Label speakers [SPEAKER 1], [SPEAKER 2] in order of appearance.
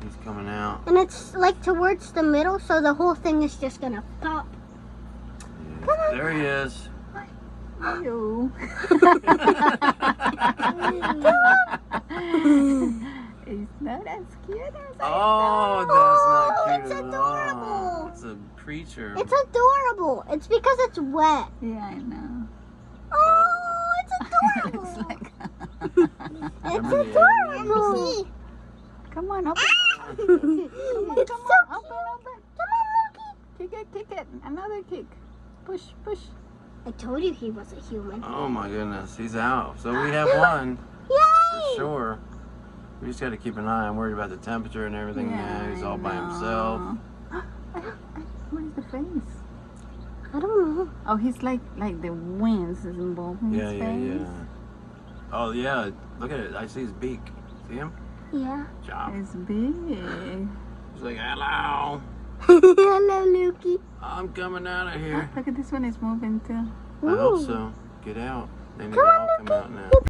[SPEAKER 1] He's coming out.
[SPEAKER 2] And it's like towards the middle, so the whole thing is just gonna pop.
[SPEAKER 1] Yeah. There he is.
[SPEAKER 3] Hello. It's not as cute as I
[SPEAKER 1] Oh,
[SPEAKER 3] thought.
[SPEAKER 1] that's not cute
[SPEAKER 2] it's
[SPEAKER 1] at
[SPEAKER 2] adorable.
[SPEAKER 1] all. It's a creature.
[SPEAKER 2] It's adorable. It's because it's wet.
[SPEAKER 3] Yeah, I know.
[SPEAKER 2] Oh, it's adorable.
[SPEAKER 3] It's like,
[SPEAKER 2] It's
[SPEAKER 1] Remember the
[SPEAKER 2] adorable.
[SPEAKER 3] come on, open.
[SPEAKER 2] It's
[SPEAKER 3] Come
[SPEAKER 2] so
[SPEAKER 3] on, open.
[SPEAKER 2] Come on, Loki.
[SPEAKER 3] Kick it. Another kick. Push.
[SPEAKER 2] I told you he was a human.
[SPEAKER 1] Oh my goodness, he's out. So we have one
[SPEAKER 2] Yay!
[SPEAKER 1] for sure. We just got to keep an eye. I'm worried about the temperature and everything. Yeah, he's all by himself.
[SPEAKER 3] Where's the face?
[SPEAKER 2] I don't know.
[SPEAKER 3] Oh, he's like the winds is involved in his face.
[SPEAKER 1] Oh yeah, look at it. I see his beak. See him?
[SPEAKER 2] Yeah.
[SPEAKER 1] Job.
[SPEAKER 3] It's big.
[SPEAKER 1] He's like, hello.
[SPEAKER 2] Hello, Loki.
[SPEAKER 1] I'm coming out of here.
[SPEAKER 3] Look at this one, it's moving too.
[SPEAKER 1] I hope
[SPEAKER 2] Ooh.
[SPEAKER 1] so. Get out. They need to
[SPEAKER 2] Come on,
[SPEAKER 1] all come
[SPEAKER 2] Loki.
[SPEAKER 1] out now.